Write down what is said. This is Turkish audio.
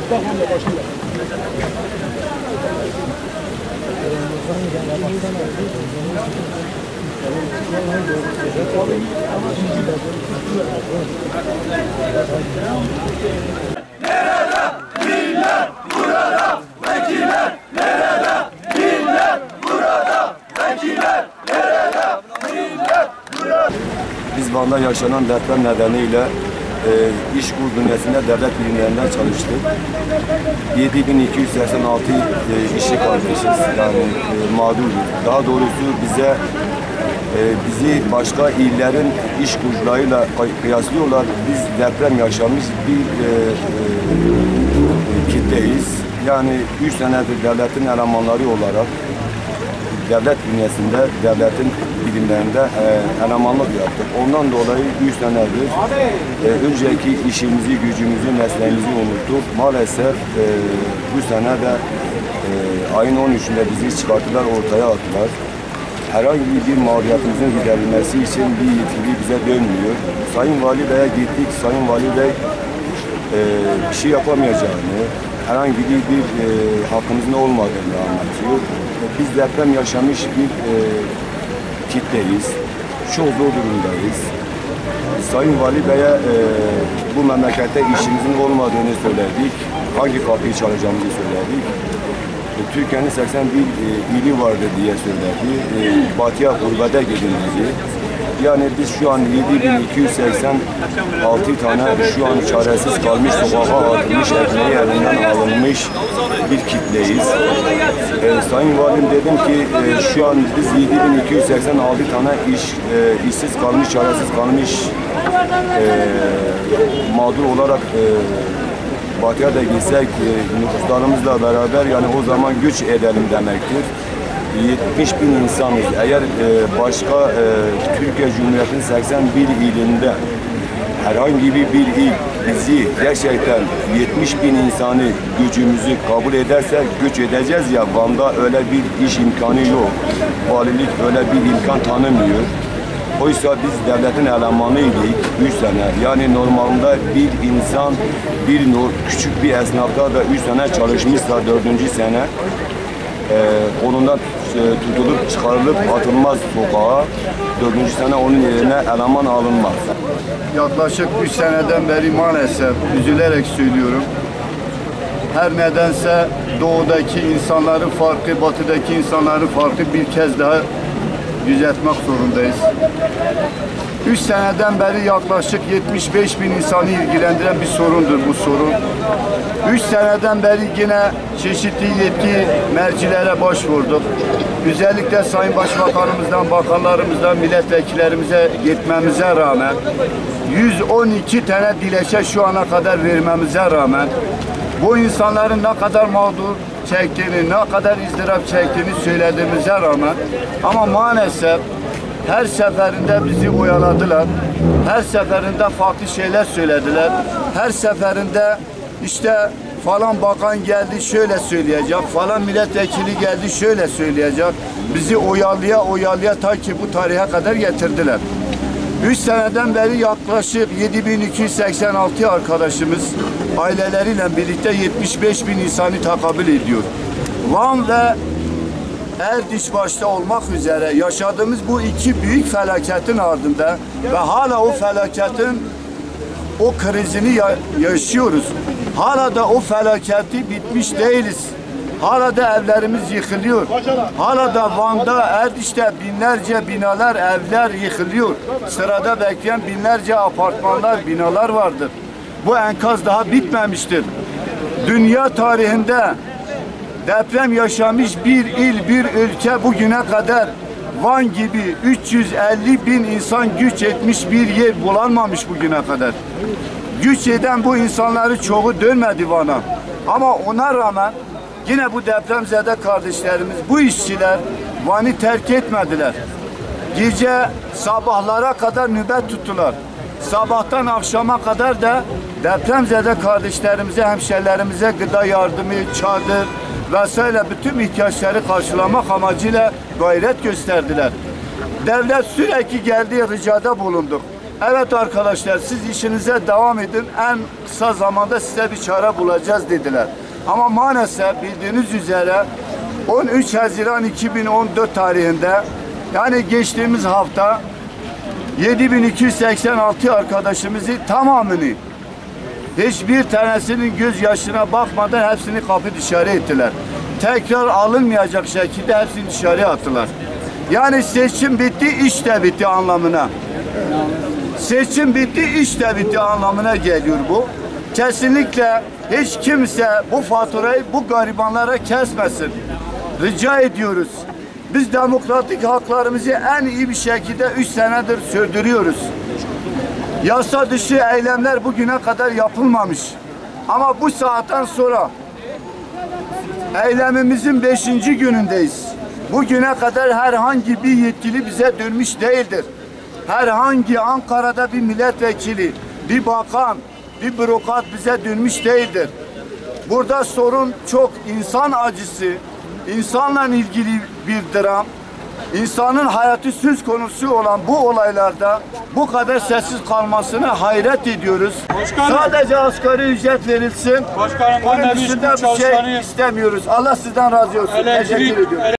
Nerede? Millet burada. Vekiller nerede? Millet burada. Vekiller nerede? Millet burada. Biz Van'da yaşanan deprem nedeniyle İşkur bünyesinde devlet birimlerinden çalıştık. 7286 işçi kardeşiz, yani mağduruz. Daha doğrusu bizi başka illerin iş kurucularıyla kıyaslıyorlar. Biz deprem yaşamış bir kitleyiz. Yani 3 senedir devletin elemanları olarak devlet bünyesinde, devletin birimlerinde elemanlık yaptık. Ondan dolayı 3 senedir önceki işimizi, gücümüzü, mesleğimizi unuttuk. Maalesef bu sene de ayın 13'ünde bizi çıkarttılar, ortaya attılar. Herhangi bir mağduriyetimizin giderilmesi için bir yetkili bize dönmüyor. Sayın Vali Bey'e gittik. Sayın Vali Bey bir şey yapamayacağını, herhangi bir hakkımızın olmadığını anlatıyor. Biz deprem yaşamış bir kitleyiz. Çok zor durumdayız. Sayın Vali Bey'e bu memlekette işimizin olmadığını söyledik. Hangi kapıyı çalacağımızı söyledik. Türkiye'nin 81 ili vardı diye söyledi. Batıya gurbete gidildi. Yani biz şu an 7286 tane şu an çaresiz kalmış, sokağa atılmış, ekmeği elinden alınmış bir kitleyiz. Sayın Valim dedim ki şu an biz 7286 tane işsiz kalmış, çaresiz kalmış mağdur olarak Batı'ya da gitsek nüfuslarımızla beraber, yani o zaman güç edelim demektir. 70 bin insanız. Eğer başka Türkiye Cumhuriyeti'nin 81 ilinde herhangi bir il bizi gerçekten 70 bin insanı gücümüzü kabul ederse güç edeceğiz ya, Van'da öyle bir iş imkanı yok. Valilik öyle bir imkan tanımıyor. Oysa biz devletin elemanıydık 3 sene. Yani normalde bir insan küçük bir esnafta da 3 sene çalışmışsa 4. sene onundan tutulup çıkarılıp atılmaz sokağa. 4. sene onun yerine eleman alınmaz. Yaklaşık 3 seneden beri maalesef üzülerek söylüyorum. Her nedense doğudaki insanların farkı, batıdaki insanların farkı bir kez daha düzeltmek zorundayız. 3 seneden beri yaklaşık 75 bin insanı ilgilendiren bir sorundur bu sorun. 3 seneden beri yine çeşitli yetki mercilere başvurduk. Özellikle Sayın Başbakanımızdan, bakanlarımızdan, milletvekillerimize gitmemize rağmen 112 tane dilekçe şu ana kadar vermemize rağmen bu insanların ne kadar mağdur çektiğini, ne kadar ızdırap çektiğini söylediğimize rağmen ama maalesef her seferinde bizi oyaladılar. Her seferinde farklı şeyler söylediler. Her seferinde işte falan bakan geldi şöyle söyleyecek, falan milletvekili geldi şöyle söyleyecek. Bizi oyalaya ta ki bu tarihe kadar getirdiler. 3 seneden beri yaklaşık 7286 arkadaşımız aileleriyle birlikte 75 bin insanı takabül ediyor. Van ve Erdiş başta olmak üzere yaşadığımız bu iki büyük felaketin ardında ve hala o felaketin o krizini yaşıyoruz. Hala da o felaketi bitmiş değiliz. Hala da evlerimiz yıkılıyor. Hala da Van'da, Erdiş'te binlerce binalar, evler yıkılıyor. Sırada bekleyen binlerce apartmanlar, binalar vardır. Bu enkaz daha bitmemiştir. Dünya tarihinde deprem yaşamış bir il, bir ülke bugüne kadar Van gibi 350 bin insan güç etmiş bir yer bulanmamış bugüne kadar. Güç eden bu insanları çoğu dönmedi Van'a. Ama ona rağmen yine bu depremzede kardeşlerimiz, bu işçiler Van'ı terk etmediler. Gece sabahlara kadar nöbet tuttular. Sabahtan akşama kadar da depremzede kardeşlerimize, hemşerilerimize gıda yardımı, çadır vesaire bütün ihtiyaçları karşılamak amacıyla gayret gösterdiler. Devlet sürekli geldi, ricada bulunduk. Evet arkadaşlar, siz işinize devam edin. En kısa zamanda size bir çare bulacağız dediler. Ama maalesef bildiğiniz üzere 13 Haziran 2014 tarihinde, yani geçtiğimiz hafta 7286 arkadaşımızı tamamını, hiçbir tanesinin gözyaşına bakmadan hepsini kapı dışarı ettiler. Tekrar alınmayacak şekilde hepsini dışarı attılar. Yani seçim bitti, iş de bitti anlamına. Seçim bitti, iş de bitti anlamına geliyor bu. Kesinlikle hiç kimse bu faturayı bu garibanlara kesmesin. Rica ediyoruz. Biz demokratik haklarımızı en iyi bir şekilde 3 senedir sürdürüyoruz. Yasa dışı eylemler bugüne kadar yapılmamış. Ama bu saatten sonra eylemimizin 5. günündeyiz. Bugüne kadar herhangi bir yetkili bize dönmüş değildir. Herhangi Ankara'da bir milletvekili, bir bakan, bir bürokrat bize dönmüş değildir. Burada sorun çok insan acısı, insanla ilgili bir dram. İnsanın hayatı söz konusu olan bu olaylarda bu kadar sessiz kalmasına hayret ediyoruz. Başkanım. Sadece asgari ücret verilsin. Başkanım, Onun ben de dışında bir şey istemiyoruz. Allah sizden razı olsun. Teşekkür ediyorum.